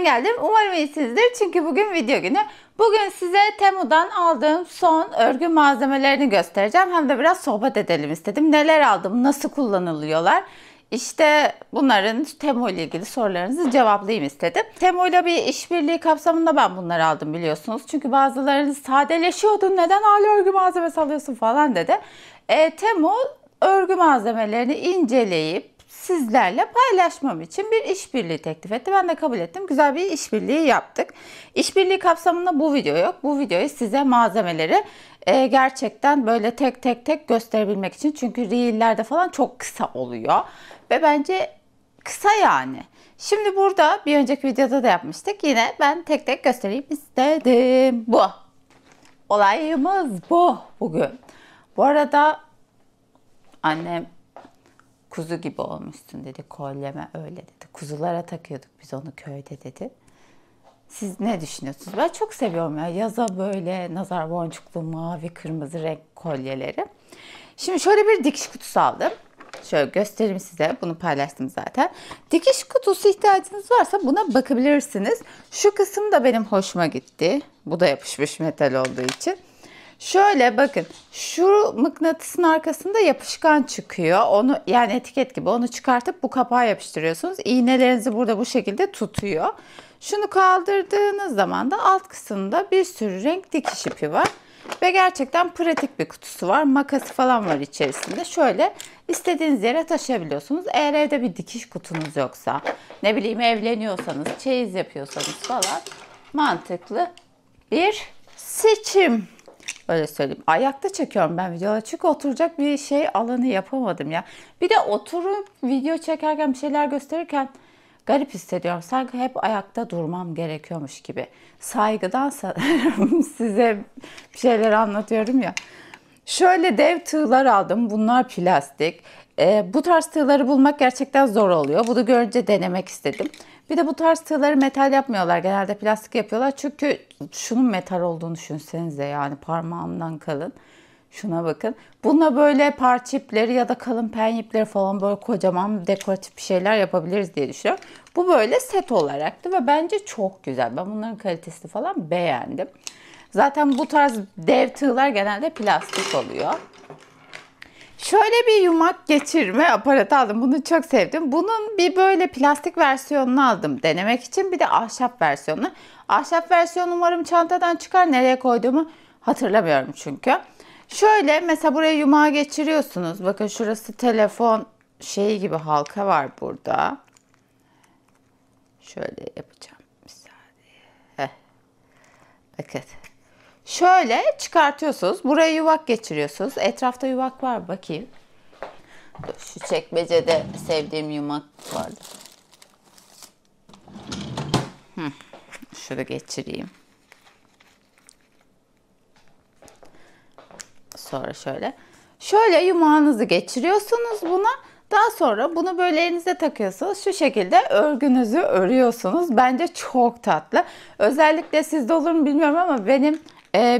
ben geldim. Umarım iyisinizdir çünkü bugün video günü. Bugün size Temu'dan aldığım son örgü malzemelerini göstereceğim. Hem de biraz sohbet edelim istedim. Neler aldım, nasıl kullanılıyorlar? İşte bunların Temu ile ilgili sorularınızı cevaplayayım istedim. Temu ile bir işbirliği kapsamında ben bunları aldım biliyorsunuz. Çünkü bazılarınız sadeleşiyordun, neden hala örgü malzemesi alıyorsun falan dedi. Temu örgü malzemelerini inceleyip sizlerle paylaşmam için bir işbirliği teklif etti. Ben de kabul ettim. Güzel bir işbirliği yaptık. İşbirliği kapsamında bu video yok. Bu videoyu size malzemeleri gerçekten böyle tek tek gösterebilmek için. Çünkü reellerde falan çok kısa oluyor. Ve bence kısa yani. Şimdi burada bir önceki videoda da yapmıştık. Yine ben tek tek göstereyim istedim. Bu. Olayımız bu bugün. Bu arada annem kuzu gibi olmuşsun dedi. Kolyeme öyle dedi. Kuzulara takıyorduk biz onu köyde dedi. Siz ne düşünüyorsunuz? Ben çok seviyorum ya. Yaza böyle nazar boncuklu mavi kırmızı renk kolyeleri. Şimdi şöyle bir dikiş kutusu aldım. Şöyle göstereyim size. Bunu paylaştım zaten. Dikiş kutusu ihtiyacınız varsa buna bakabilirsiniz. Şu kısım da benim hoşuma gitti. Bu da yapışmış metal olduğu için. Şöyle bakın, şu mıknatısın arkasında yapışkan çıkıyor. Onu yani etiket gibi onu çıkartıp bu kapağa yapıştırıyorsunuz. İğnelerinizi burada bu şekilde tutuyor. Şunu kaldırdığınız zaman da alt kısımda bir sürü renk dikiş ipi var. Ve gerçekten pratik bir kutusu var. Makası falan var içerisinde. Şöyle istediğiniz yere taşıyabiliyorsunuz. Eğer evde bir dikiş kutunuz yoksa, ne bileyim evleniyorsanız, çeyiz yapıyorsanız falan mantıklı bir seçim. Öyle söyleyeyim. Ayakta çekiyorum ben videoları çünkü oturacak bir şey alanı yapamadım ya. Bir de oturup video çekerken bir şeyler gösterirken garip hissediyorum. Sanki hep ayakta durmam gerekiyormuş gibi. Saygıdan sanırım size bir şeyler anlatıyorum ya. Şöyle dev tığlar aldım. Bunlar plastik. Bu tarz tığları bulmak gerçekten zor oluyor. Bunu görünce denemek istedim. Bir de bu tarz tığları metal yapmıyorlar. Genelde plastik yapıyorlar. Çünkü şunun metal olduğunu düşünsenize yani parmağımdan kalın. Şuna bakın. Bununla böyle parça ipleri ya da kalın pen ipleri falan böyle kocaman dekoratif bir şeyler yapabiliriz diye düşünüyorum. Bu böyle set olaraktı ve bence çok güzel. Ben bunların kalitesini falan beğendim. Zaten bu tarz dev tığlar genelde plastik oluyor. Şöyle bir yumak geçirme aparatı aldım. Bunu çok sevdim. Bunun bir böyle plastik versiyonunu aldım denemek için. Bir de ahşap versiyonu. Ahşap versiyonu umarım çantadan çıkar. Nereye koyduğumu hatırlamıyorum çünkü. Şöyle mesela buraya yumağı geçiriyorsunuz. Bakın şurası telefon şeyi gibi halka var burada. Şöyle yapacağım. Bir saniye. Heh. Bakın. Şöyle çıkartıyorsunuz. Buraya yuvak geçiriyorsunuz. Etrafta yuvak var. Bakayım. Dur, şu çekmecede sevdiğim yumak vardı. Şunu geçireyim. Sonra şöyle. Şöyle yumağınızı geçiriyorsunuz buna. Daha sonra bunu böyle elinize takıyorsunuz. Şu şekilde örgünüzü örüyorsunuz. Bence çok tatlı. Özellikle sizde olur mu bilmiyorum ama benim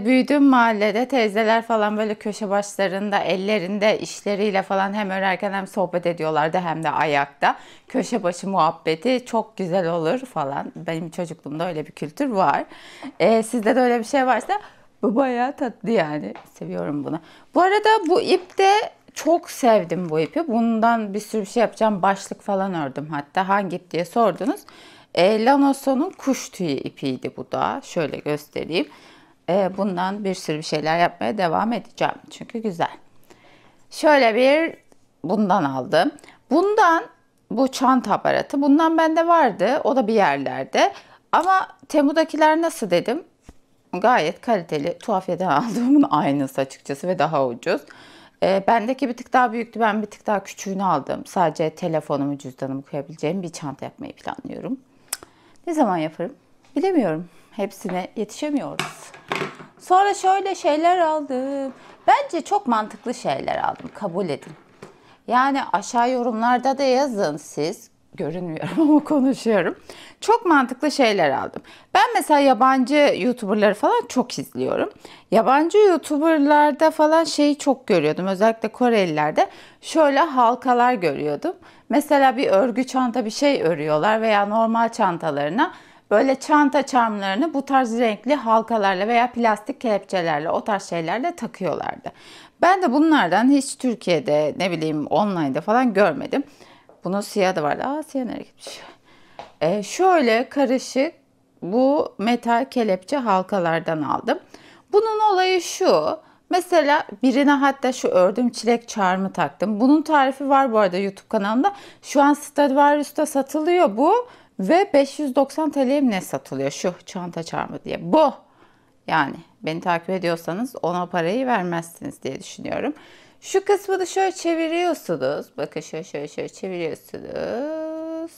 büyüdüğüm mahallede teyzeler falan böyle köşe başlarında ellerinde işleriyle falan hem örerken hem sohbet ediyorlardı hem de ayakta. Köşe başı muhabbeti çok güzel olur falan. Benim çocukluğumda öyle bir kültür var. Sizde de öyle bir şey varsa bu bayağı tatlı yani. Seviyorum bunu. Bu arada bu ip de çok sevdim bu ipi. Bundan bir sürü şey yapacağım. Başlık falan ördüm hatta. Hangi ip diye sordunuz. Lanoso'nun kuş tüyü ipiydi bu da. Şöyle göstereyim. Bundan bir sürü şeyler yapmaya devam edeceğim. Çünkü güzel. Şöyle bir bundan aldım. Bundan bu çanta aparatı. Bundan bende vardı. O da bir yerlerde. Ama Temu'dakiler nasıl dedim. Gayet kaliteli. Tuhafiyeden aldığımın aynısı açıkçası ve daha ucuz. Bendeki bir tık daha büyüktü. Ben bir tık daha küçüğünü aldım. Sadece telefonumu, cüzdanımı koyabileceğim bir çanta yapmayı planlıyorum. Ne zaman yaparım? Bilemiyorum. Hepsine yetişemiyoruz. Sonra şöyle şeyler aldım. Bence çok mantıklı şeyler aldım. Kabul edin. Yani aşağı yorumlarda da yazın siz. Görünmüyorum ama konuşuyorum. Çok mantıklı şeyler aldım. Ben mesela yabancı YouTuber'ları falan çok izliyorum. Yabancı YouTuber'larda falan şeyi çok görüyordum. Özellikle Korelilerde şöyle halkalar görüyordum. Mesela bir örgü çanta bir şey örüyorlar veya normal çantalarına böyle çanta charmlarını bu tarz renkli halkalarla veya plastik kelepçelerle, o tarz şeylerle takıyorlardı. Ben de bunlardan hiç Türkiye'de, ne bileyim, online'da falan görmedim. Bunun siyahı da vardı. Aa, siyah nereye gitmiş? Şöyle karışık bu metal kelepçe halkalardan aldım. Bunun olayı şu. Mesela birine hatta şu ördüm çilek charm'ı taktım. Bunun tarifi var bu arada YouTube kanalımda. Şu an Stradivarius'ta satılıyor bu. Ve 590 TL'ye mi ne satılıyor şu çanta charm'ı diye. Bu. Yani beni takip ediyorsanız ona parayı vermezsiniz diye düşünüyorum. Şu kısmını şöyle çeviriyorsunuz. Bakın şöyle çeviriyorsunuz.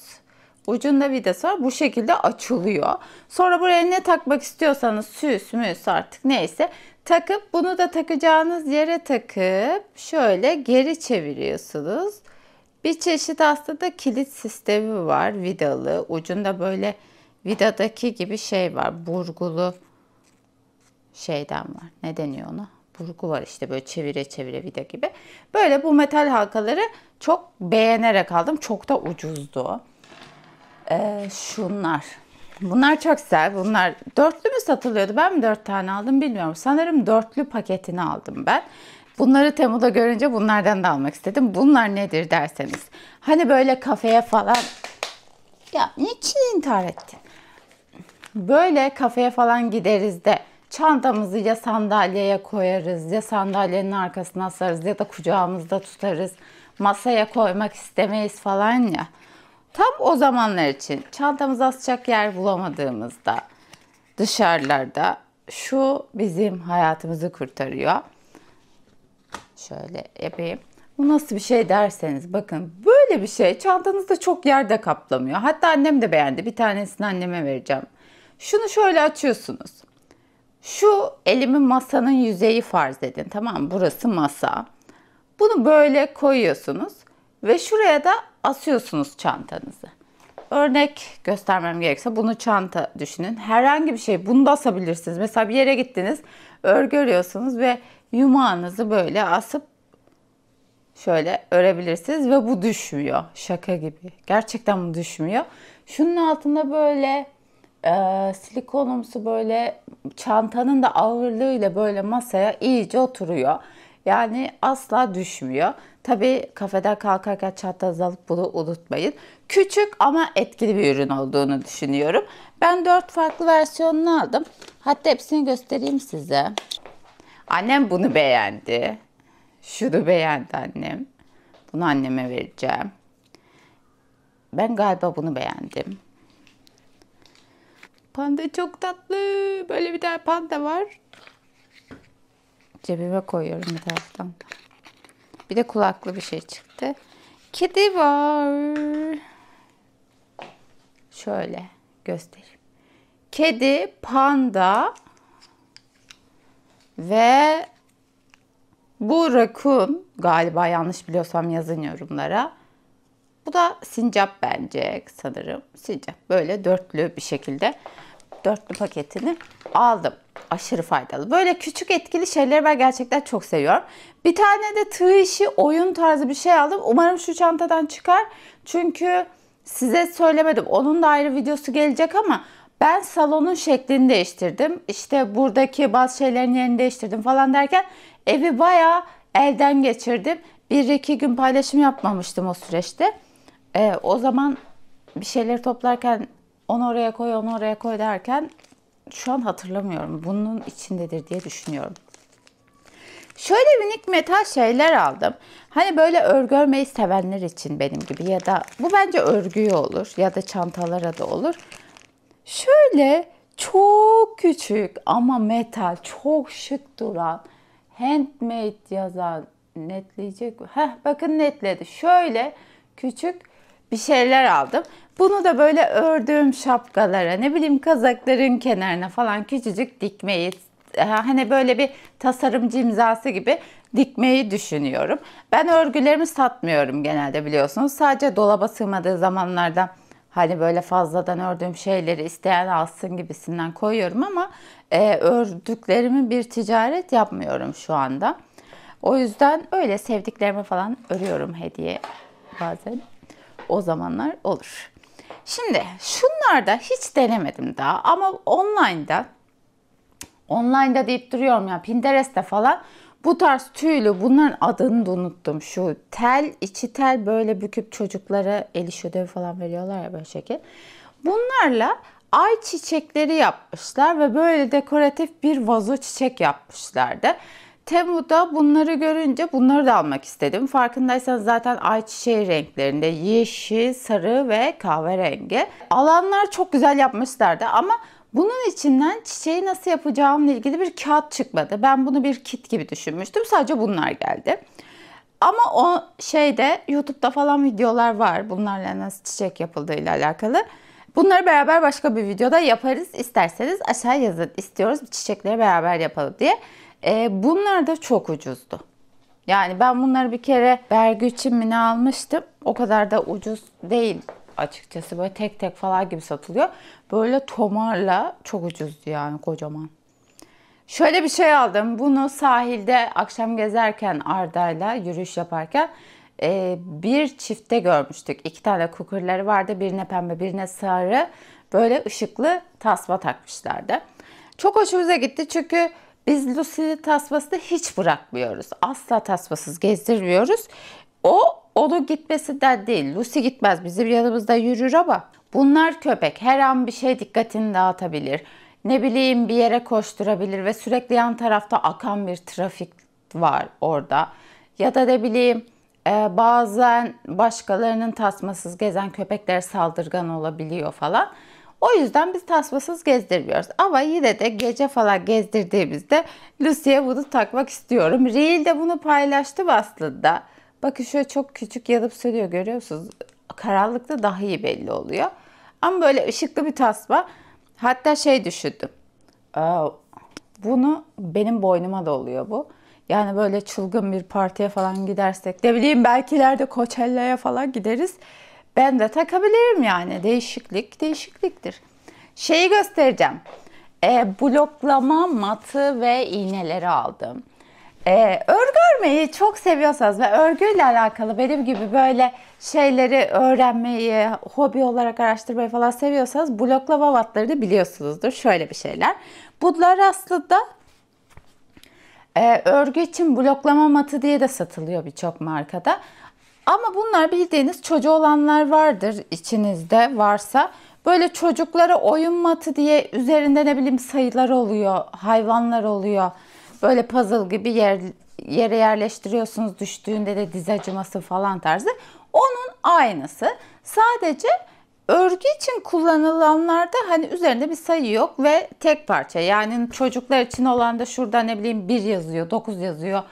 Ucunda vidası var. Bu şekilde açılıyor. Sonra buraya ne takmak istiyorsanız, süs müs artık neyse, takıp bunu da takacağınız yere takıp şöyle geri çeviriyorsunuz. Bir çeşit aslında kilit sistemi var, vidalı. Ucunda böyle vidadaki gibi şey var. Burgulu şeyden var. Ne deniyor ona? Burgu var işte, böyle çevire çevire vida gibi. Böyle bu metal halkaları çok beğenerek aldım. Çok da ucuzdu. Şunlar. Bunlar çok güzel. Bunlar dörtlü mü satılıyordu? Ben mi 4 tane aldım bilmiyorum. Sanırım dörtlü paketini aldım ben. Bunları Temu'da görünce bunlardan da almak istedim. Bunlar nedir derseniz. Hani böyle kafeye falan... Ya niçin intihar ettin? Böyle kafeye falan gideriz de çantamızı ya sandalyeye koyarız, ya sandalyenin arkasına asarız, ya da kucağımızda tutarız. Masaya koymak istemeyiz falan ya. Tam o zamanlar için çantamızı asacak yer bulamadığımızda dışarılarda şu bizim hayatımızı kurtarıyor. Şöyle yapayım. Bu nasıl bir şey derseniz, bakın böyle bir şey çantanızda çok yerde kaplamıyor. Hatta annem de beğendi. Bir tanesini anneme vereceğim. Şunu şöyle açıyorsunuz. Şu elimin masanın yüzeyi farz edin, tamam mı? Burası masa. Bunu böyle koyuyorsunuz ve şuraya da asıyorsunuz çantanızı. Örnek göstermem gerekirse bunu çanta düşünün. Herhangi bir şey, bunu da asabilirsiniz. Mesela bir yere gittiniz, örgü örüyorsunuz ve yumağınızı böyle asıp şöyle örebilirsiniz ve bu düşmüyor. Şaka gibi. Gerçekten bu düşmüyor. Şunun altında böyle silikonumsu, böyle çantanın da ağırlığıyla böyle masaya iyice oturuyor. Yani asla düşmüyor. Tabii kafeden kalkarken çantanızı alıp bunu unutmayın. Küçük ama etkili bir ürün olduğunu düşünüyorum. Ben 4 farklı versiyonunu aldım. Hatta hepsini göstereyim size. Annem bunu beğendi. Şunu beğendi annem. Bunu anneme vereceğim. Ben galiba bunu beğendim. Panda çok tatlı. Böyle bir tane panda var. Cebime koyuyorum bir taraftan. Bir de kulaklı bir şey çıktı. Kedi var. Şöyle göstereyim. Kedi, panda ve bu rakun. Galiba yanlış biliyorsam yazın yorumlara. Bu da sincap bence sanırım. Sincap. Böyle dörtlü bir şekilde dörtlü paketini aldım. Aşırı faydalı. Böyle küçük etkili şeyleri ben gerçekten çok seviyorum. Bir tane de tığ işi oyun tarzı bir şey aldım. Umarım şu çantadan çıkar. Çünkü size söylemedim. Onun da ayrı videosu gelecek ama ben salonun şeklini değiştirdim. İşte buradaki bazı şeylerin yerini değiştirdim falan derken evi bayağı elden geçirdim. 1-2 gün paylaşım yapmamıştım o süreçte. O zaman bir şeyleri toplarken onu oraya koy, onu oraya koy derken şu an hatırlamıyorum. Bunun içindedir diye düşünüyorum. Şöyle minik metal şeyler aldım. Hani böyle örgü örmeyi sevenler için benim gibi, ya da bu bence örgüye olur ya da çantalara da olur. Şöyle çok küçük ama metal, çok şık duran, handmade yazan, netleyecek. Bakın netledi. Şöyle küçük bir şeyler aldım. Bunu da böyle ördüğüm şapkalara, ne bileyim kazakların kenarına falan küçücük dikmeyi, hani böyle bir tasarımcı imzası gibi dikmeyi düşünüyorum. Ben örgülerimi satmıyorum genelde, biliyorsunuz. Sadece dolaba sığmadığı zamanlarda hani böyle fazladan ördüğüm şeyleri isteyen alsın gibisinden koyuyorum ama ördüklerimi bir ticaret yapmıyorum şu anda. O yüzden öyle sevdiklerimi falan örüyorum hediye bazen. O zamanlar olur. Şimdi şunlarda hiç denemedim daha ama online'da deyip duruyorum ya, Pinterest'te falan bu tarz tüylü, bunların adını da unuttum. Şu tel, içi tel böyle büküp çocuklara el iş ödevi falan veriyorlar ya, böyle şekil. Bunlarla ay çiçekleri yapmışlar ve böyle dekoratif bir vazo çiçek yapmışlardı. Temu'da bunları görünce bunları da almak istedim. Farkındaysanız zaten ayçiçeği renklerinde yeşil, sarı ve kahverengi. Alanlar çok güzel yapmışlardı ama bunun içinden çiçeği nasıl yapacağımla ilgili bir kağıt çıkmadı. Ben bunu bir kit gibi düşünmüştüm. Sadece bunlar geldi. Ama o şeyde YouTube'da falan videolar var. Bunlarla nasıl çiçek yapıldığıyla alakalı. Bunları beraber başka bir videoda yaparız. İsterseniz aşağı yazın. İstiyoruz çiçekleri beraber yapalım diye. Bunlar da çok ucuzdu. Yani ben bunları bir kere Bergü için mi ne almıştım. O kadar da ucuz değil açıkçası. Böyle tek tek falan gibi satılıyor. Böyle tomarla çok ucuzdu yani, kocaman. Şöyle bir şey aldım. Bunu sahilde akşam gezerken Arda'yla yürüyüş yaparken bir çifte görmüştük. 2 tane kukurları vardı. Birine pembe, birine sarı. Böyle ışıklı tasma takmışlardı. Çok hoşumuza gitti çünkü biz Lucy'li tasmasını hiç bırakmıyoruz. Asla tasmasız gezdirmiyoruz. Onu gitmesinden değil. Lucy gitmez, bizim yanımızda yürür ama bunlar köpek. Her an bir şey dikkatini dağıtabilir. Ne bileyim, bir yere koşturabilir ve sürekli yan tarafta akan bir trafik var orada. Ya da ne bileyim, bazen başkalarının tasmasız gezen köpeklere saldırgan olabiliyor falan. O yüzden biz tasmasız gezdirmiyoruz. Ama yine de gece falan gezdirdiğimizde Lucy'ye bunu takmak istiyorum. Reel'de bunu paylaştım aslında. Bakın şöyle çok küçük yanıp sönüyor, görüyor musunuz? Karanlıkta daha iyi belli oluyor. Ama böyle ışıklı bir tasma. Hatta şey düşündüm. Bunu benim boynuma da oluyor bu. Yani böyle çılgın bir partiye falan gidersek, ne bileyim belki ileride Coachella'ya falan gideriz. Ben de takabilirim yani. Değişikliktir. Şeyi göstereceğim. Bloklama matı ve iğneleri aldım. Örgü örmeyi çok seviyorsanız ve örgüyle alakalı benim gibi böyle şeyleri öğrenmeyi, hobi olarak araştırmayı falan seviyorsanız bloklama matlarını biliyorsunuzdur. Şöyle bir şeyler. Bunlar aslında örgü için bloklama matı diye de satılıyor birçok markada. Ama bunlar bildiğiniz çocuğu olanlar vardır içinizde, varsa. Böyle çocuklara oyun matı diye üzerinde ne bileyim sayılar oluyor, hayvanlar oluyor. Böyle puzzle gibi yere yerleştiriyorsunuz, düştüğünde de diz acıması falan tarzı. Onun aynısı. Sadece örgü için kullanılanlarda hani üzerinde bir sayı yok ve tek parça. Yani çocuklar için olan da şurada ne bileyim 1 yazıyor, 9 yazıyor,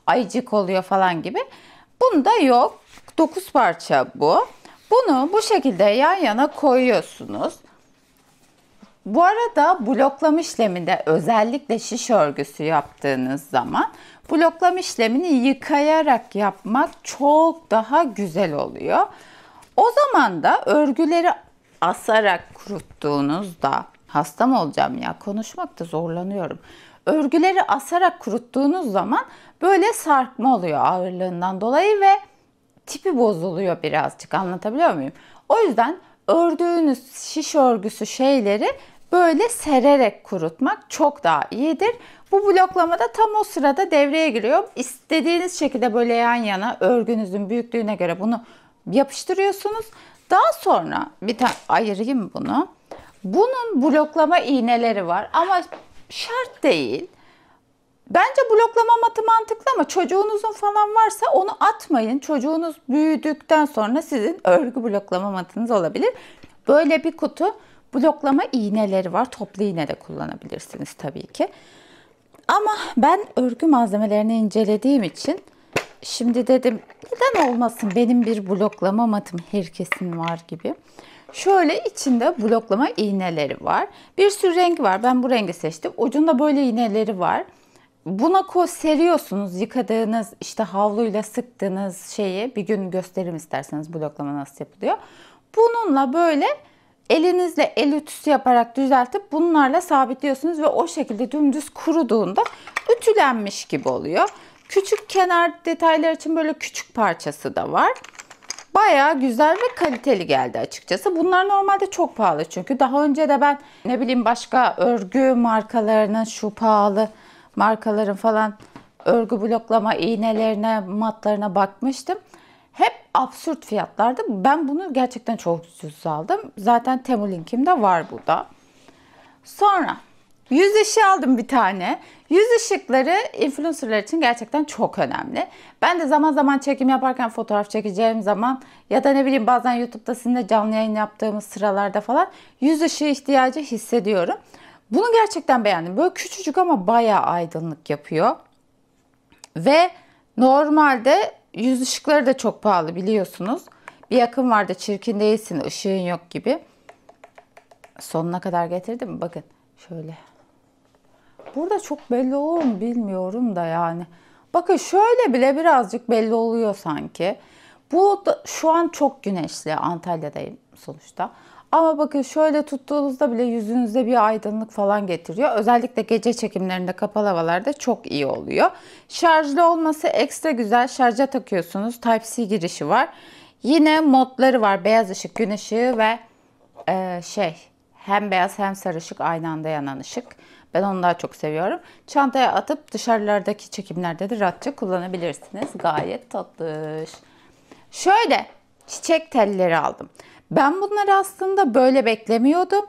ayıcık oluyor falan gibi. Bunda yok. 9 parça bu. Bunu bu şekilde yan yana koyuyorsunuz. Bu arada bloklama işleminde, özellikle şiş örgüsü yaptığınız zaman bloklama işlemini yıkayarak yapmak çok daha güzel oluyor. O zaman da örgüleri asarak kuruttuğunuzda, hasta mı olacağım ya, konuşmakta zorlanıyorum. Örgüleri asarak kuruttuğunuz zaman böyle sarkma oluyor ağırlığından dolayı ve tipi bozuluyor birazcık, anlatabiliyor muyum? O yüzden ördüğünüz şiş örgüsü şeyleri böyle sererek kurutmak çok daha iyidir. Bu bloklamada tam o sırada devreye giriyor. İstediğiniz şekilde böyle yan yana örgünüzün büyüklüğüne göre bunu yapıştırıyorsunuz. Daha sonra bir tane ayırayım bunu. Bunun bloklama iğneleri var ama şart değil. Bence bloklama matı mantıklı ama çocuğunuzun falan varsa onu atmayın. Çocuğunuz büyüdükten sonra sizin örgü bloklama matınız olabilir. Böyle bir kutu bloklama iğneleri var. Toplu iğne de kullanabilirsiniz tabii ki. Ama ben örgü malzemelerini incelediğim için şimdi dedim neden olmasın, benim bir bloklama matım herkesin var gibi. Şöyle içinde bloklama iğneleri var. Bir sürü renk var. Ben bu rengi seçtim. Ucunda böyle iğneleri var. Buna seriyorsunuz. Yıkadığınız, işte havluyla sıktığınız şeyi, bir gün gösteririm isterseniz bloklama nasıl yapılıyor. Bununla böyle elinizle el ütüsü yaparak düzeltip bunlarla sabitliyorsunuz ve o şekilde dümdüz kuruduğunda ütülenmiş gibi oluyor. Küçük kenar detaylar için böyle küçük parçası da var. bayağı güzel ve kaliteli geldi açıkçası. Bunlar normalde çok pahalı çünkü. Daha önce de ben ne bileyim başka örgü markalarının, şu pahalı markaların falan örgü bloklama iğnelerine, matlarına bakmıştım. Hep absürt fiyatlardı. Ben bunu gerçekten çok ucuz aldım. Zaten Temu linkimde var burada. Sonra yüz ışığı aldım bir tane. Yüz ışıkları influencerlar için gerçekten çok önemli. Ben de zaman zaman çekim yaparken, fotoğraf çekeceğim zaman ya da ne bileyim bazen YouTube'da sizinle canlı yayın yaptığımız sıralarda falan yüz ışığı ihtiyacı hissediyorum. Bunu gerçekten beğendim. Böyle küçücük ama bayağı aydınlık yapıyor. Ve normalde yüz ışıkları da çok pahalı biliyorsunuz. Bir yakın vardı, çirkin değilsin, ışığın yok gibi. Sonuna kadar getirdim. Bakın şöyle. Burada çok belli olur mu bilmiyorum da yani. Bakın şöyle bile birazcık belli oluyor sanki. Bu da, şu an çok güneşli. Antalya'dayım sonuçta. Ama bakın şöyle tuttuğunuzda bile yüzünüzde bir aydınlık falan getiriyor. Özellikle gece çekimlerinde, kapalı havalarda çok iyi oluyor. Şarjlı olması ekstra güzel. Şarja takıyorsunuz. Type-C girişi var. Yine modları var. Beyaz ışık, gün ışığı ve hem beyaz hem sarı ışık aynı anda yanan ışık. Ben onu daha çok seviyorum. Çantaya atıp dışarılardaki çekimlerde de rahatça kullanabilirsiniz. Gayet tatlış. Şöyle çiçek telleri aldım. Ben bunları aslında böyle beklemiyordum.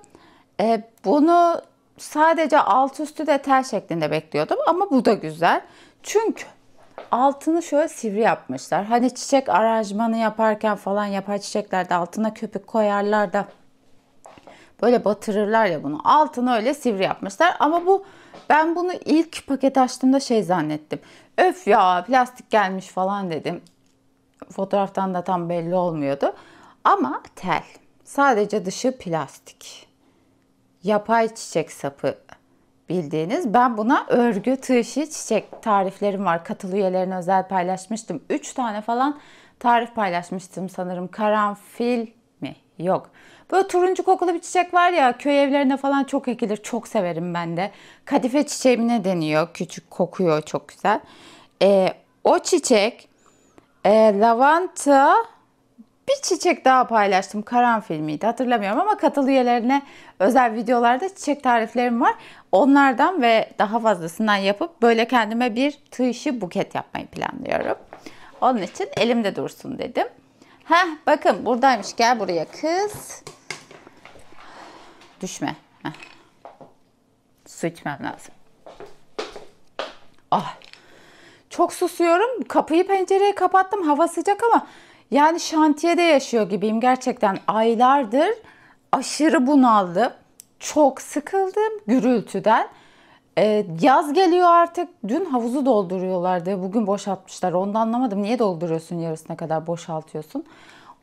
Bunu sadece alt üstü de tel şeklinde bekliyordum. Ama bu da güzel. Çünkü altını şöyle sivri yapmışlar. Hani çiçek aranjmanı yaparken falan yapay çiçeklerde altına köpük koyarlar da böyle batırırlar ya bunu. Altını öyle sivri yapmışlar. Ama ben bunu ilk paket açtığımda zannettim. Öf ya plastik gelmiş falan dedim. Fotoğraftan da tam belli olmuyordu. Ama tel. Sadece dışı plastik. Yapay çiçek sapı bildiğiniz. Ben buna örgü, tığ işi, çiçek tariflerim var. Katıl üyelerine özel paylaşmıştım. 3 tane falan tarif paylaşmıştım sanırım. Karanfil mi? Yok. Böyle turuncu kokulu bir çiçek var ya, köy evlerine falan çok ekilir. Çok severim ben de. Kadife çiçeği mi ne deniyor? Küçük, kokuyor, çok güzel. O çiçek, lavanta, bir çiçek daha paylaştım. Karanfil miydi hatırlamıyorum ama katıl üyelerine özel videolarda çiçek tariflerim var. Onlardan ve daha fazlasından yapıp böyle kendime bir tığ işi buket yapmayı planlıyorum. Onun için elimde dursun dedim. Bakın buradaymış. Gel buraya kız. Düşme. Su içmem lazım. Çok susuyorum. Kapıyı pencereyi kapattım. Hava sıcak ama yani şantiyede yaşıyor gibiyim. Gerçekten aylardır aşırı bunaldım. Çok sıkıldım gürültüden. Yaz geliyor artık. Dün havuzu dolduruyorlardı. Bugün boşaltmışlar. Onu da anlamadım. Niye dolduruyorsun yarısına kadar boşaltıyorsun?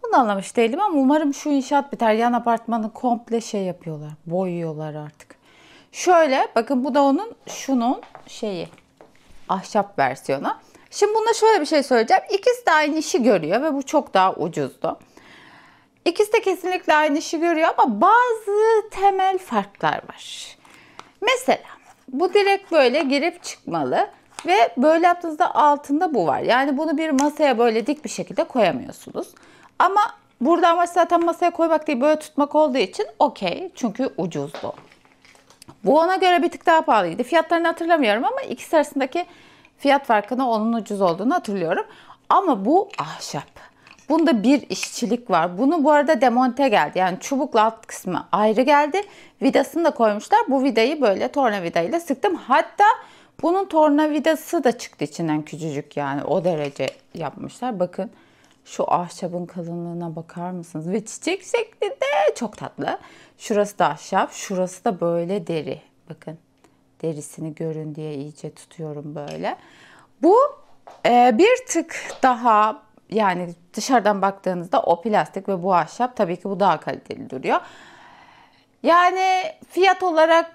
Onu anlamış değilim ama umarım şu inşaat biter. Yan apartmanı komple yapıyorlar. Boyuyorlar artık. Şöyle bakın bu da şunun ahşap versiyonu. Şimdi bunda şöyle bir şey söyleyeceğim. İkisi de aynı işi görüyor ve bu çok daha ucuzdu. İkisi de kesinlikle aynı işi görüyor ama bazı temel farklar var. Mesela bu direkt böyle girip çıkmalı ve böyle yaptığınızda altında bu var. Yani bunu bir masaya böyle dik bir şekilde koyamıyorsunuz. Ama burada amaç zaten masaya koymak değil, böyle tutmak olduğu için okey. Çünkü ucuzdu. Bu ona göre bir tık daha pahalıydı. Fiyatlarını hatırlamıyorum ama ikisi arasındaki fiyat farkını, onun ucuz olduğunu hatırlıyorum. Ama bu ahşap. Bunda bir işçilik var. Bunu bu arada demonte geldi. Yani çubukla alt kısmı ayrı geldi. Vidasını da koymuşlar. Bu vidayı böyle tornavidayla sıktım. Hatta bunun tornavidası da çıktı içinden, küçücük yani. O derece yapmışlar. Bakın şu ahşabın kalınlığına bakar mısınız? Ve çiçek şeklinde, çok tatlı. Şurası da ahşap. Şurası da böyle deri. Bakın derisini görün diye iyice tutuyorum böyle. Bu bir tık daha, yani dışarıdan baktığınızda o plastik ve bu ahşap, tabii ki bu daha kaliteli duruyor. Yani fiyat olarak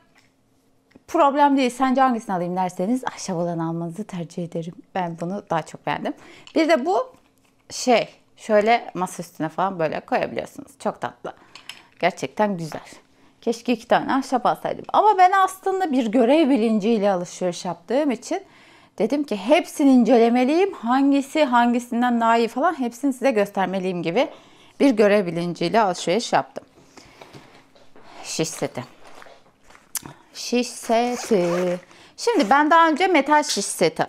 problem değil. Sence hangisini alayım derseniz ahşap olanı almanızı tercih ederim. Ben bunu daha çok beğendim. Bir de bu şöyle masa üstüne falan böyle koyabiliyorsunuz. Çok tatlı. Gerçekten güzel. Keşke 2 tane ahşap alsaydım. Ama ben aslında bir görev bilinciyle alışveriş yaptığım için Dedim ki hepsini incelemeliyim. Hangisi hangisinden daha iyi falan hepsini size göstermeliyim gibi bir görev bilinciyle alışveriş yaptım. Şiş seti. Şiş seti. Şimdi ben daha önce metal şiş seti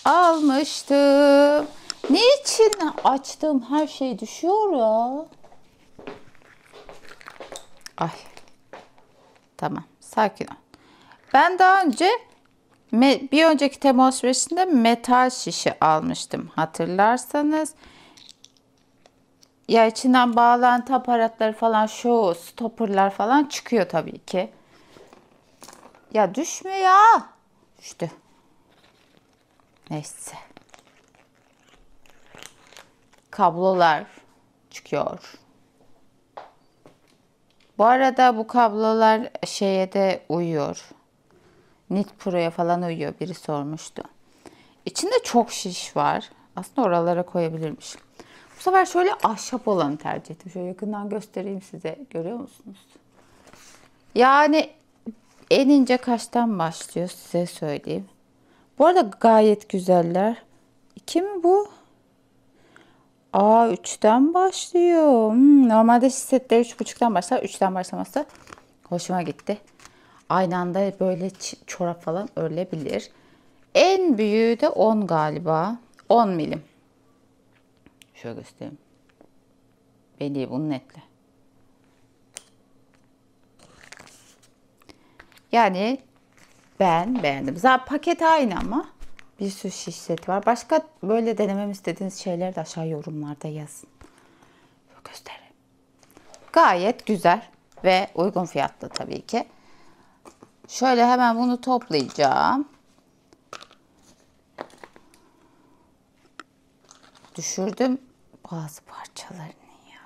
almıştım. Niçin açtığım her şey düşüyor ya? Ay. Tamam. Sakin ol. Ben daha önce bir önceki Temu alışverişinde metal şişe almıştım. Hatırlarsanız. Ya içinden bağlantı aparatları falan, şu stopperlar falan çıkıyor tabii ki. Ya düşme ya. Düştü. Neyse. Kablolar çıkıyor. Bu arada bu kablolar şeye de uyuyor. Nit Pro'ya falan uyuyor. Biri sormuştu. İçinde çok şiş var. Aslında oralara koyabilirmişim. Bu sefer şöyle ahşap olanı tercih ettim. Şöyle yakından göstereyim size. Görüyor musunuz? Yani en ince kaçtan başlıyor size söyleyeyim. Bu arada gayet güzeller. 2 mi bu? Aa 3'ten başlıyor. Normalde setler 3,5'tan başlar. 3'ten başlaması hoşuma gitti. Aynı anda böyle çorap falan örülebilir. En büyüğü de 10 galiba. 10 milim. Şöyle göstereyim. Belli bunu netle. Yani ben beğendim. Zaten paket aynı ama bir sürü şiş seti var. Başka böyle denememi istediğiniz şeyleri de aşağı yorumlarda yazın. Şöyle göstereyim. Gayet güzel ve uygun fiyatlı tabii ki. Şöyle hemen bunu toplayacağım. Düşürdüm bazı parçalarını ya.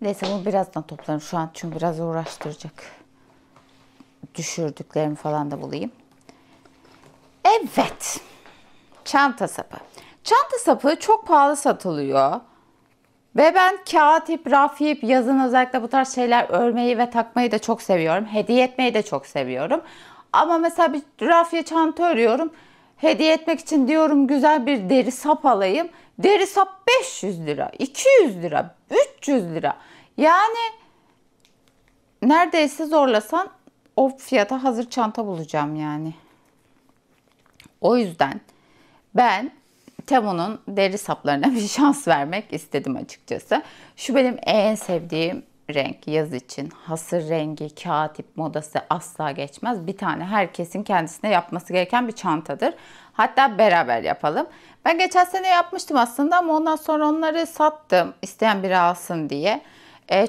Neyse bunu birazdan toplarım şu an çünkü biraz uğraştıracak. Düşürdüklerimi falan da bulayım. Evet. Çanta sapı. Çanta sapı çok pahalı satılıyor. Ve ben kağıt ip, raf ip, yazın özellikle bu tarz şeyler örmeyi ve takmayı da çok seviyorum. Hediye etmeyi de çok seviyorum. Ama mesela bir rafya çanta örüyorum. Hediye etmek için diyorum güzel bir deri sap alayım. Deri sap 500 lira, 200 lira, 300 lira. Yani neredeyse zorlasan o fiyata hazır çanta bulacağım yani. O yüzden ben Temu'nun deri saplarına bir şans vermek istedim açıkçası. Şu benim en sevdiğim renk yaz için. Hasır rengi, kağıt ip modası asla geçmez. Bir tane herkesin kendisine yapması gereken bir çantadır. Hatta beraber yapalım. Ben geçen sene yapmıştım aslında ama ondan sonra onları sattım. İsteyen biri alsın diye.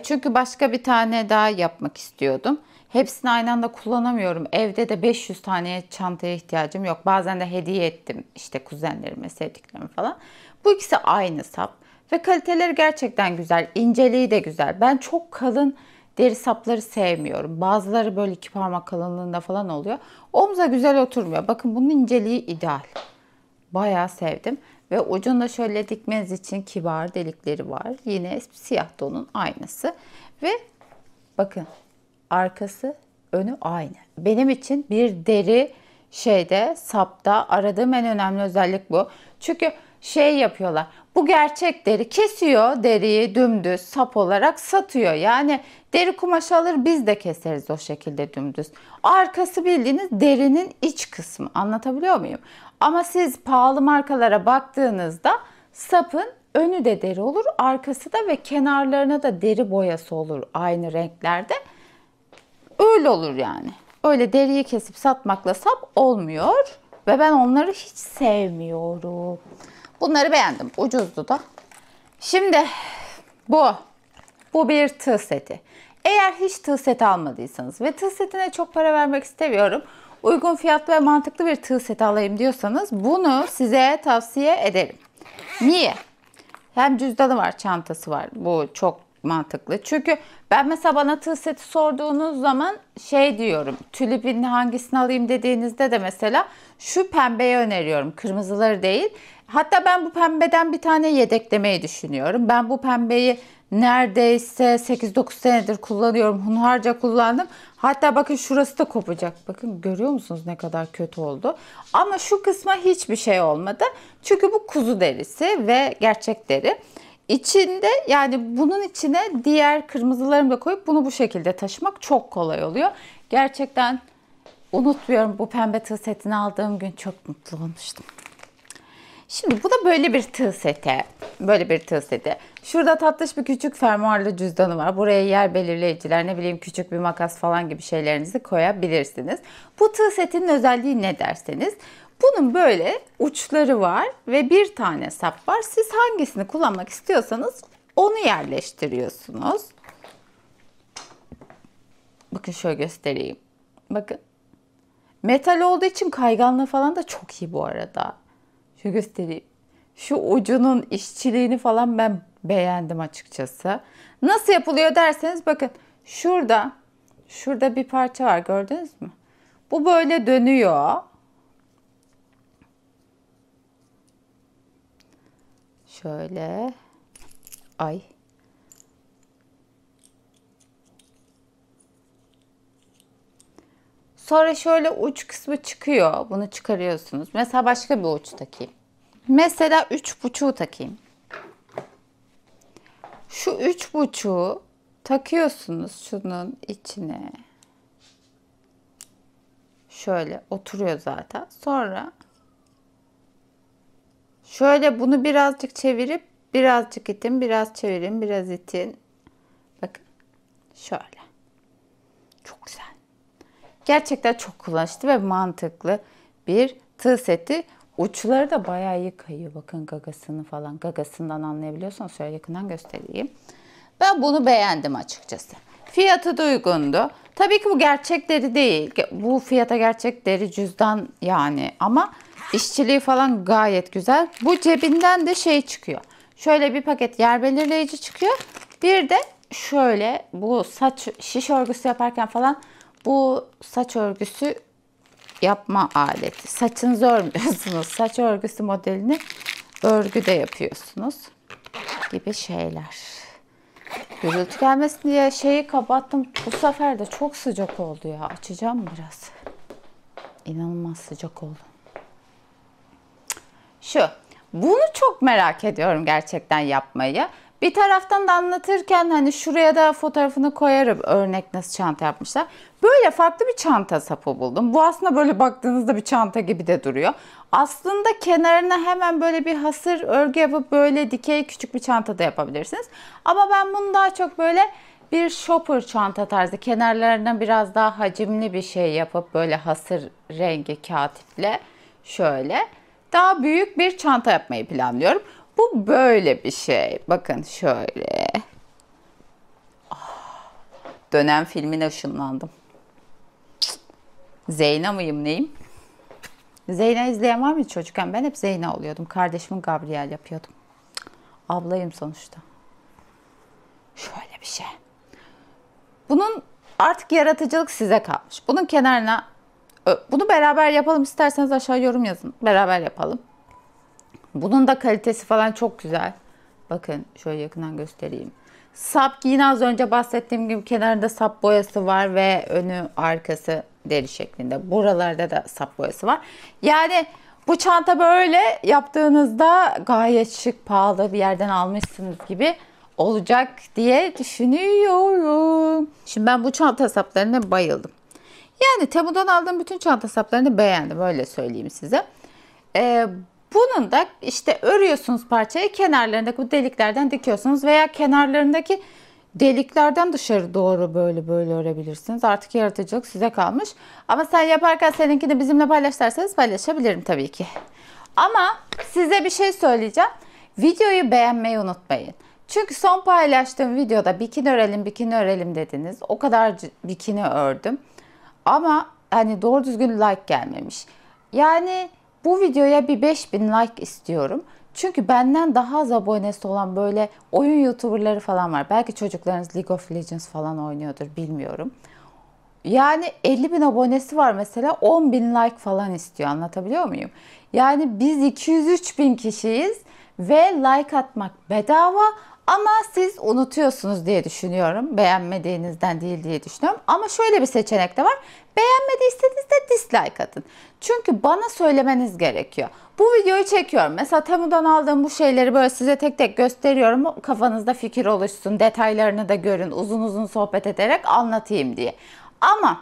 Çünkü başka bir tane daha yapmak istiyordum. Hepsini aynı anda kullanamıyorum. Evde de 500 tane çantaya ihtiyacım yok. Bazen de hediye ettim işte kuzenlerime, sevdiklerime falan. Bu ikisi aynı sap. Ve kaliteleri gerçekten güzel. İnceliği de güzel. Ben çok kalın deri sapları sevmiyorum. Bazıları böyle 2 parmak kalınlığında falan oluyor. Omza güzel oturmuyor. Bakın bunun inceliği ideal. Bayağı sevdim. Ve ucunda şöyle dikmeniz için kibar delikleri var. Yine siyah donun aynısı. Ve bakın arkası önü aynı. Benim için bir deri sapta aradığım en önemli özellik bu. Çünkü şey yapıyorlar. Bu gerçek deri kesiyor, deriyi dümdüz sap olarak satıyor. Yani deri kumaşı alır biz de keseriz o şekilde dümdüz. Arkası bildiğiniz derinin iç kısmı. Anlatabiliyor muyum? Ama siz pahalı markalara baktığınızda sapın önü de deri olur, arkası da ve kenarlarına da deri boyası olur aynı renklerde. Öyle olur yani. Öyle deriyi kesip satmakla sap olmuyor. Ve ben onları hiç sevmiyorum. Bunları beğendim. Ucuzdu da. Şimdi bu. Bu bir tığ seti. Eğer hiç tığ seti almadıysanız ve tığ setine çok para vermek istemiyorum. Uygun fiyatlı ve mantıklı bir tığ seti alayım diyorsanız bunu size tavsiye ederim. Niye? Hem cüzdanı var, çantası var. Bu çok mantıklı. Çünkü ben mesela bana tığ seti sorduğunuz zaman diyorum. Tülipin hangisini alayım dediğinizde de mesela şu pembeyi öneriyorum. Kırmızıları değil. Hatta ben bu pembeden bir tane yedeklemeyi düşünüyorum. Ben bu pembeyi neredeyse 8-9 senedir kullanıyorum. Hunharca kullandım. Hatta bakın şurası da kopacak. Bakın görüyor musunuz ne kadar kötü oldu. Ama şu kısma hiçbir şey olmadı. Çünkü bu kuzu derisi ve gerçek deri. İçinde yani bunun içine diğer kırmızılarımı da koyup bunu bu şekilde taşımak çok kolay oluyor. Gerçekten unutmuyorum, bu pembe tığ setini aldığım gün çok mutlu olmuştum. Şimdi bu da böyle bir tığ seti. Böyle bir tığ seti. Şurada tatlış bir küçük fermuarlı cüzdanı var. Buraya yer belirleyiciler, ne bileyim küçük bir makas falan gibi şeylerinizi koyabilirsiniz. Bu tığ setinin özelliği ne derseniz, bunun böyle uçları var ve bir tane sap var. Siz hangisini kullanmak istiyorsanız onu yerleştiriyorsunuz. Bakın şöyle göstereyim. Bakın. Metal olduğu için kayganlığı falan da çok iyi bu arada. Şu göstereyim. Şu ucunun işçiliğini falan ben beğendim açıkçası. Nasıl yapılıyor derseniz bakın şurada bir parça var, gördünüz mü? Bu böyle dönüyor. Şöyle. Ay. Sonra şöyle uç kısmı çıkıyor. Bunu çıkarıyorsunuz. Mesela başka bir uç takayım. Mesela 3,5 takayım. Şu 3,5'u takıyorsunuz şunun içine. Şöyle oturuyor zaten. Sonra şöyle bunu birazcık çevirip birazcık itin, biraz çevirin, biraz itin. Bakın şöyle. Çok güzel. Gerçekten çok kullanışlı ve mantıklı bir tığ seti. Uçları da bayağı iyi kayıyor. Bakın gagasını falan. Gagasından anlayabiliyorsanız şöyle yakından göstereyim. Ben bunu beğendim açıkçası. Fiyatı da uygundu. Tabii ki bu gerçek deri değil. Bu fiyata gerçek deri cüzdan yani. Ama işçiliği falan gayet güzel. Bu cebinden de şey çıkıyor. Şöyle bir paket yer belirleyici çıkıyor. Bir de şöyle bu saç şiş örgüsü yaparken falan bu saç örgüsü yapma aleti. Saçınızı örmüyorsunuz. Saç örgüsü modelini örgüde yapıyorsunuz gibi şeyler. Gürültü gelmesin diye şeyi kapattım. Bu sefer de çok sıcak oldu ya. Açacağım biraz. İnanılmaz sıcak oldu. Bunu çok merak ediyorum gerçekten yapmayı. Bir taraftan da anlatırken hani şuraya da fotoğrafını koyarım, örnek nasıl çanta yapmışlar. Böyle farklı bir çanta sapı buldum. Bu aslında böyle baktığınızda bir çanta gibi de duruyor. Aslında kenarına hemen böyle bir hasır örgü yapıp böyle dikey küçük bir çanta da yapabilirsiniz. Ama ben bunu daha çok böyle bir shopper çanta tarzı, kenarlarına biraz daha hacimli bir şey yapıp böyle hasır rengi kağıt iple şöyle daha büyük bir çanta yapmayı planlıyorum. Bu böyle bir şey. Bakın şöyle. Dönem filmine ışınlandım. Zeyna mıyım neyim? Zeyna izleyen var mı çocukken? Ben hep Zeyna oluyordum. Kardeşimin Gabriel yapıyordum. Ablayım sonuçta. Şöyle bir şey. Bunun artık yaratıcılık size kalmış. Bunun kenarına bunu beraber yapalım, isterseniz aşağı yorum yazın. Beraber yapalım. Bunun da kalitesi falan çok güzel. Bakın şöyle yakından göstereyim. Sap yine az önce bahsettiğim gibi kenarında sap boyası var ve önü arkası deri şeklinde. Buralarda da sap boyası var. Yani bu çanta böyle yaptığınızda gayet şık, pahalı bir yerden almışsınız gibi olacak diye düşünüyorum. Şimdi ben bu çanta saplarına bayıldım. Yani Temu'dan aldığım bütün çanta saplarını beğendim, öyle söyleyeyim size. Bunun da işte örüyorsunuz parçayı, kenarlarındaki bu deliklerden dikiyorsunuz veya kenarlarındaki deliklerden dışarı doğru böyle böyle örebilirsiniz. Artık yaratıcılık size kalmış. Ama sen yaparken seninkini bizimle paylaşırsanız paylaşabilirim tabii ki. Ama size bir şey söyleyeceğim. Videoyu beğenmeyi unutmayın. Çünkü son paylaştığım videoda bikini örelim, bikini örelim dediniz. O kadar bikini ördüm. Ama hani doğru düzgün like gelmemiş. Yani bu videoya bir 5000 like istiyorum. Çünkü benden daha az abonesi olan böyle oyun YouTuber'ları falan var. Belki çocuklarınız League of Legends falan oynuyordur, bilmiyorum. Yani 50.000 abonesi var mesela, 10.000 like falan istiyor, anlatabiliyor muyum? Yani biz 203.000 kişiyiz ve like atmak bedava Ama siz unutuyorsunuz diye düşünüyorum. Beğenmediğinizden değil diye düşünüyorum. Ama şöyle bir seçenek de var. Beğenmediyseniz de dislike atın. Çünkü bana söylemeniz gerekiyor. Bu videoyu çekiyorum. Mesela Temu'dan aldığım bu şeyleri böyle size tek tek gösteriyorum. Kafanızda fikir oluşsun, detaylarını da görün, uzun uzun sohbet ederek anlatayım diye. Ama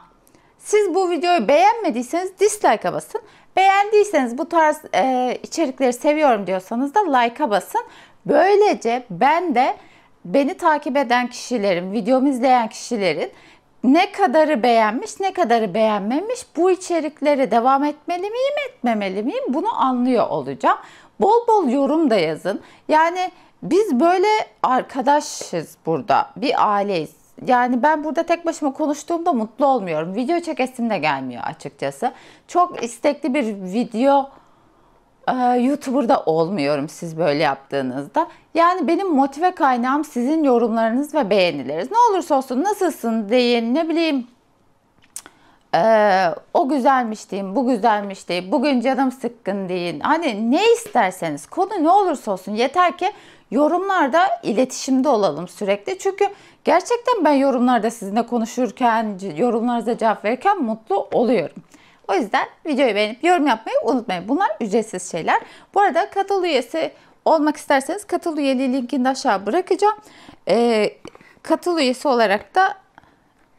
siz bu videoyu beğenmediyseniz dislike'a basın. Beğendiyseniz bu tarz içerikleri seviyorum diyorsanız da like'a basın. Böylece ben de beni takip eden kişilerin, videomu izleyen kişilerin ne kadarı beğenmiş, ne kadarı beğenmemiş, bu içeriklere devam etmeli miyim, etmemeli miyim bunu anlıyor olacağım. Bol bol yorum da yazın. Yani biz böyle arkadaşız burada, bir aileyiz. Yani ben burada tek başıma konuştuğumda mutlu olmuyorum. Video çekesim de gelmiyor açıkçası. Çok istekli bir video YouTuber'da olmuyorum siz böyle yaptığınızda. Yani benim motive kaynağım sizin yorumlarınız ve beğenileriniz. Ne olursa olsun nasılsın deyin, ne bileyim o güzelmiş deyin, bu güzelmiş deyin, bugün canım sıkkın deyin. Hani ne isterseniz, konu ne olursa olsun yeter ki yorumlarda iletişimde olalım sürekli. Çünkü gerçekten ben yorumlarda sizinle konuşurken, yorumlarınıza cevap verirken mutlu oluyorum. O yüzden videoyu beğenip yorum yapmayı unutmayın. Bunlar ücretsiz şeyler. Bu arada katıl üyesi olmak isterseniz katıl üyeliği linkini de aşağı bırakacağım. Katıl üyesi olarak da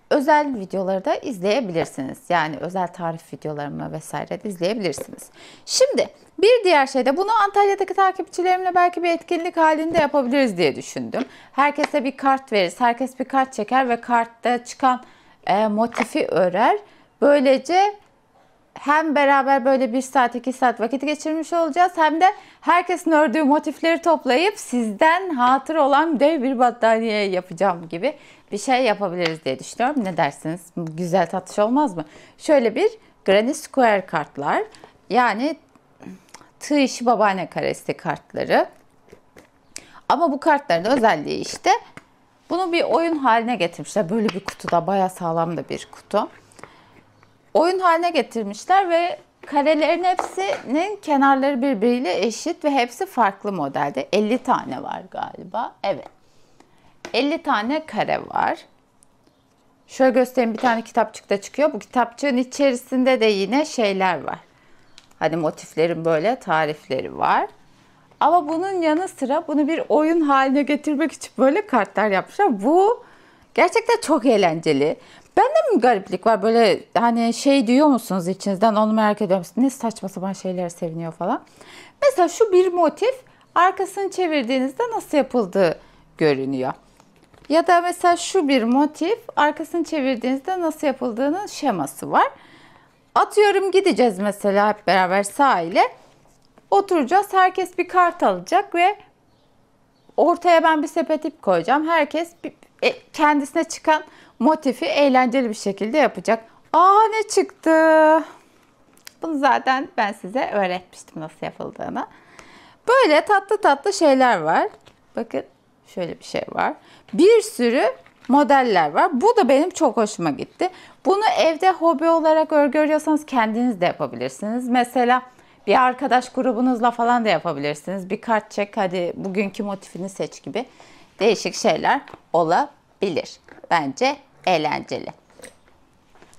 özel videoları da izleyebilirsiniz. Yani özel tarif videolarımı vesaire de izleyebilirsiniz. Şimdi bir diğer şey de bunu Antalya'daki takipçilerimle belki bir etkinlik halinde yapabiliriz diye düşündüm. Herkese bir kart veririz. Herkes bir kart çeker ve kartta çıkan motifi örer. Böylece hem beraber böyle 1 saat 2 saat vakit geçirmiş olacağız hem de herkesin ördüğü motifleri toplayıp sizden hatır olan dev bir battaniye yapacağım gibi bir şey yapabiliriz diye düşünüyorum. Ne dersiniz? Güzel tatlış olmaz mı? Şöyle bir Granny Square kartlar, yani tığ işi babaanne karesi kartları. Ama bu kartların özelliği işte bunu bir oyun haline getirmişler. Böyle bir kutuda, bayağı sağlam da bir kutu. Oyun haline getirmişler ve karelerin hepsinin kenarları birbiriyle eşit ve hepsi farklı modelde. 50 tane var galiba. Evet. 50 tane kare var. Şöyle göstereyim, bir tane kitapçıkta çıkıyor. Bu kitapçığın içerisinde de yine şeyler var. Hani motiflerin böyle tarifleri var. Ama bunun yanı sıra bunu bir oyun haline getirmek için böyle kartlar yapmışlar. Bu gerçekten çok eğlenceli. Bende mi gariplik var böyle, hani şey diyor musunuz içinizden, onu merak ediyorum. Ne saçma sapan şeyler seviniyor falan. Mesela şu bir motif arkasını çevirdiğinizde nasıl yapıldığı görünüyor. Ya da mesela şu bir motif arkasını çevirdiğinizde nasıl yapıldığının şeması var. Atıyorum gideceğiz mesela hep beraber sahile. Oturacağız. Herkes bir kart alacak ve ortaya ben bir sepet ip koyacağım. Herkes kendisine çıkan motifi eğlenceli bir şekilde yapacak. Aa, ne çıktı? Bunu zaten ben size öğretmiştim nasıl yapıldığını. Böyle tatlı tatlı şeyler var. Bakın şöyle bir şey var. Bir sürü modeller var. Bu da benim çok hoşuma gitti. Bunu evde hobi olarak örgü örüyorsanız kendiniz de yapabilirsiniz. Mesela bir arkadaş grubunuzla falan da yapabilirsiniz. Bir kart çek, hadi bugünkü motifini seç gibi değişik şeyler olabilir. Bence eğlenceli.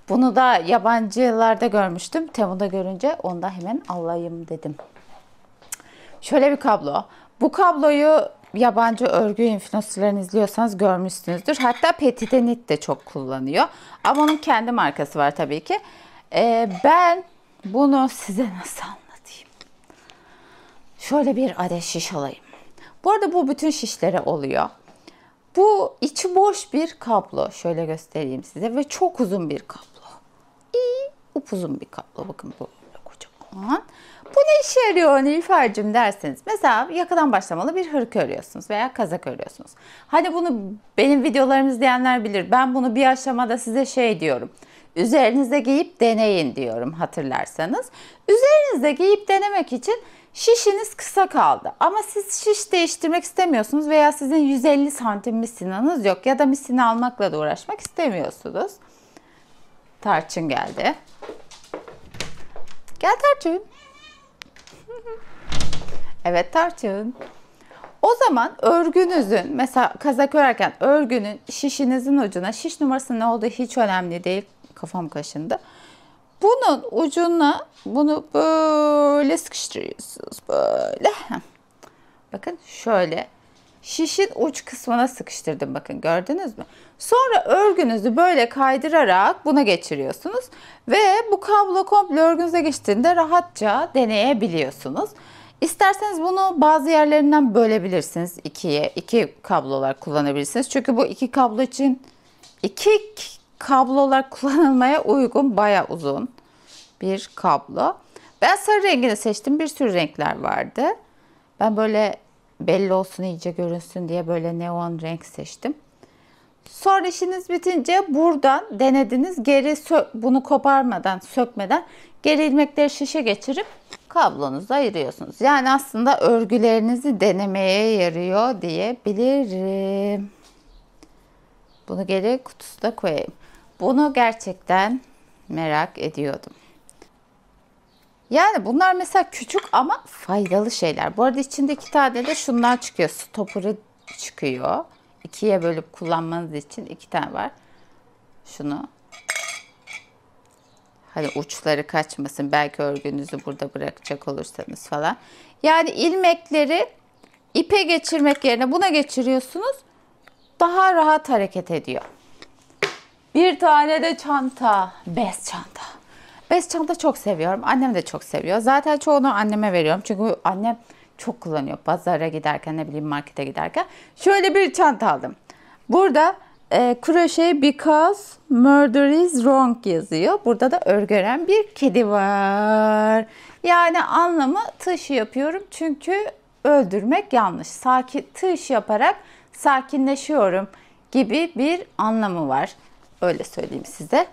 Bunu da yabancılarda görmüştüm. Temu'da görünce onu da hemen alayım dedim. Şöyle bir kablo. Bu kabloyu yabancı örgü influencerlarını izliyorsanız görmüşsünüzdür. Hatta Petite Knit de çok kullanıyor. Ama onun kendi markası var tabii ki. Ben bunu size nasıl anlatayım? Şöyle bir adet şiş alayım. Bu arada bu bütün şişlere oluyor. Bu içi boş bir kablo. Şöyle göstereyim size ve çok uzun bir kablo. Upuzun bir kablo. Bakın böyle kocaman. Bu ne işe yarıyor Nilüfer'cim derseniz. Mesela yakadan başlamalı bir hırka örüyorsunuz veya kazak örüyorsunuz. Hani bunu benim videolarımı izleyenler bilir. Ben bunu bir aşamada size şey diyorum. Üzerinize giyip deneyin diyorum, hatırlarsanız. Üzerinizde giyip denemek için şişiniz kısa kaldı. Ama siz şiş değiştirmek istemiyorsunuz veya sizin 150 santim misinanız yok ya da misina almakla da uğraşmak istemiyorsunuz. Tarçın geldi. Gel Tarçın. Evet Tarçın. O zaman örgünüzün, mesela kazak örerken örgünün şişinizin ucuna, şiş numarasının ne olduğu hiç önemli değil. Kafam kaşındı. Bunun ucuna bunu böyle sıkıştırıyorsunuz. Böyle. Bakın şöyle. Şişin uç kısmına sıkıştırdım, bakın gördünüz mü? Sonra örgünüzü böyle kaydırarak buna geçiriyorsunuz. Ve bu kablo komple örgünüze geçtiğinde rahatça deneyebiliyorsunuz. İsterseniz bunu bazı yerlerinden bölebilirsiniz ikiye. İki kablolar kullanabilirsiniz. Çünkü bu iki kablo için iki kablolar kullanılmaya uygun, bayağı uzun bir kablo. Ben sarı rengini seçtim. Bir sürü renkler vardı. Ben böyle belli olsun, iyice görünsün diye böyle neon renk seçtim. Sonra işiniz bitince buradan denediniz. Geri bunu koparmadan, sökmeden geri ilmekleri şişe geçirip kablonuzu ayırıyorsunuz. Yani aslında örgülerinizi denemeye yarıyor diyebilirim. Bunu geri kutusuna koyayım. Bunu gerçekten merak ediyordum. Yani bunlar mesela küçük ama faydalı şeyler. Bu arada içinde 2 tane de şunlar çıkıyor. Stopper'ı çıkıyor. 2'ye bölüp kullanmanız için 2 tane var. Şunu. Hani uçları kaçmasın. Belki örgünüzü burada bırakacak olursanız falan. Yani ilmekleri ipe geçirmek yerine buna geçiriyorsunuz. Daha rahat hareket ediyor. Bir tane de çanta. Bez çanta. Bez çanta çok seviyorum. Annem de çok seviyor. Zaten çoğunu anneme veriyorum. Çünkü annem çok kullanıyor. Pazara giderken, ne bileyim markete giderken. Şöyle bir çanta aldım. Burada crochet because murder is wrong yazıyor. Burada da örgü ören bir kedi var. Yani anlamı tığ işi yapıyorum çünkü öldürmek yanlış. Tığ işi yaparak sakinleşiyorum gibi bir anlamı var. Öyle söyleyeyim size.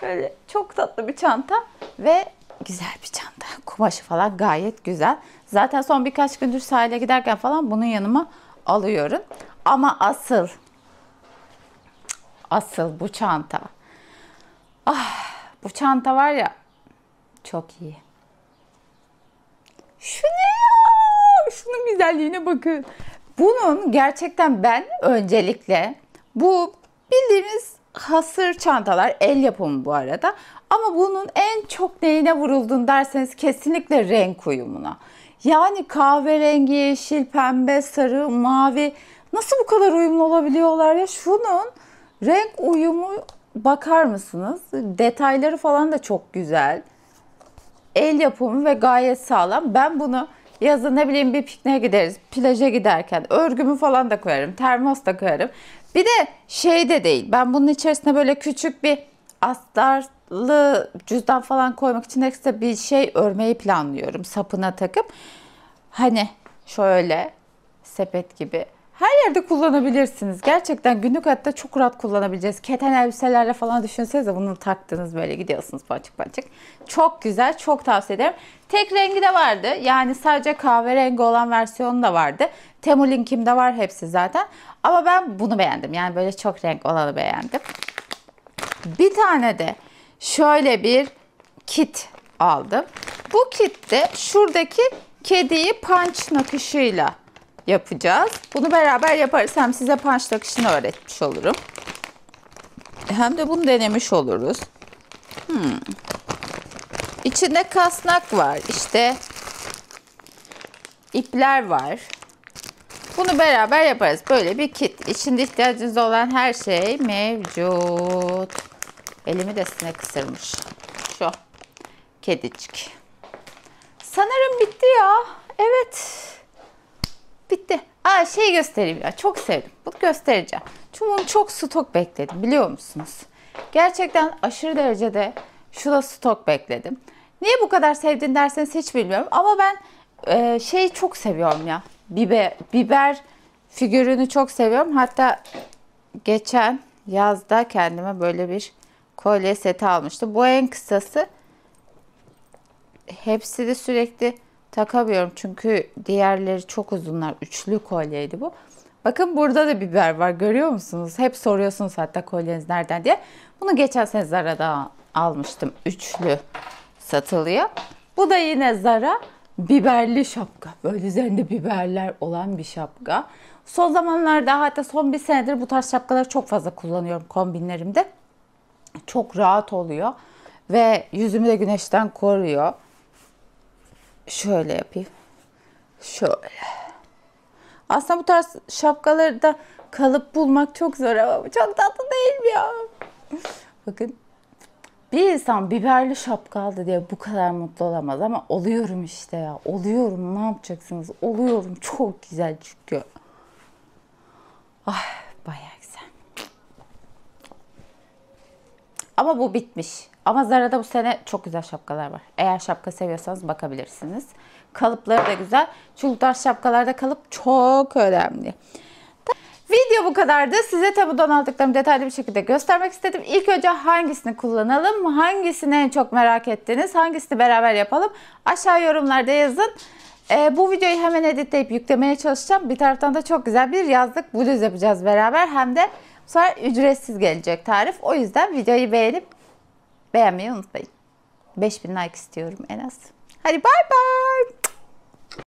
Böyle çok tatlı bir çanta ve güzel bir çanta. Kumaşı falan gayet güzel. Zaten son birkaç gündür sahile giderken falan bunu yanıma alıyorum. Ama asıl bu çanta. Ah, bu çanta var ya, çok iyi. Şu ne ya? Şunun güzelliğine bakın. Bunun gerçekten ben öncelikle bu bildiğimiz hasır çantalar, el yapımı bu arada. Ama bunun en çok neyine vuruldun derseniz kesinlikle renk uyumuna. Yani kahverengi, yeşil, pembe, sarı, mavi nasıl bu kadar uyumlu olabiliyorlar ya? Şunun renk uyumu, bakar mısınız? Detayları falan da çok güzel. El yapımı ve gayet sağlam. Ben bunu yazın ne bileyim bir pikniğe gideriz, plaja giderken örgümü falan da koyarım, termos da koyarım. Bir de şey de değil, ben bunun içerisine böyle küçük bir astarlı cüzdan falan koymak için ekstra bir şey örmeyi planlıyorum, sapına takıp. Hani şöyle sepet gibi her yerde kullanabilirsiniz. Gerçekten günlük hayatta çok rahat kullanabileceğiz. Keten elbiselerle falan düşünsenize, bunu taktınız böyle gidiyorsunuz paçık paçık. Çok güzel, çok tavsiye ederim. Tek rengi de vardı. Yani sadece kahverengi olan versiyonu da vardı. Temu linkimde var hepsi zaten. Ama ben bunu beğendim. Yani böyle çok renk olanı beğendim. Bir tane de şöyle bir kit aldım. Bu kitte şuradaki kediyi punch nakışıyla yapacağız. Bunu beraber yaparız. Hem size punch nakışını öğretmiş olurum. Hem de bunu denemiş oluruz. İçinde kasnak var. İşte ipler var. Bunu beraber yaparız. Böyle bir kit. İçinde ihtiyacınız olan her şey mevcut. Elimi de sinek ısırmış. Şu kedicik. Sanırım bitti ya. Evet. Bitti. Şey göstereyim ya. Çok sevdim. Bunu göstereceğim. Çünkü bunu çok stok bekledim. Biliyor musunuz? Gerçekten aşırı derecede şurada stok bekledim. Niye bu kadar sevdin derseniz hiç bilmiyorum. Ama ben şeyi çok seviyorum ya. Biber figürünü çok seviyorum. Hatta geçen yazda kendime böyle bir kolye seti almıştım. Bu en kısası. Hepsi de sürekli takamıyorum. Çünkü diğerleri çok uzunlar. Üçlü kolyeydi bu. Bakın burada da biber var. Görüyor musunuz? Hep soruyorsunuz hatta kolyeniz nereden diye. Bunu geçen sene Zara'da almıştım. Üçlü satılıyor. Bu da yine Zara. biberli şapka. Böyle üzerinde biberler olan bir şapka. Son zamanlarda, hatta son bir senedir bu tarz şapkaları çok fazla kullanıyorum kombinlerimde. Çok rahat oluyor ve yüzümü de güneşten koruyor. Şöyle yapayım. Şöyle. Aslında bu tarz şapkaları da kalıp bulmak çok zor ama bu çok tatlı değil mi ya? Bakın. Bir insan biberli şapka aldı diye bu kadar mutlu olamaz ama oluyorum işte ya. Oluyorum, ne yapacaksınız? Oluyorum, çok güzel çünkü. Ay, bayağı güzel. Ama bu bitmiş. Ama Zara'da bu sene çok güzel şapkalar var. Eğer şapka seviyorsanız bakabilirsiniz. Kalıpları da güzel. Çünkü bu tarz şapkalarda kalıp çok önemli. Video bu kadardı. Size Temu'dan aldıklarımı detaylı bir şekilde göstermek istedim. İlk önce hangisini kullanalım? Hangisini en çok merak ettiniz? Hangisini beraber yapalım? Aşağı yorumlarda yazın. Bu videoyu hemen editleyip yüklemeye çalışacağım. Bir taraftan da çok güzel bir yazlık bluz yapacağız beraber. Hem de bu sefer ücretsiz gelecek tarif. O yüzden videoyu beğenmeyi unutmayın. 5000 like istiyorum en az. Hadi bay bay.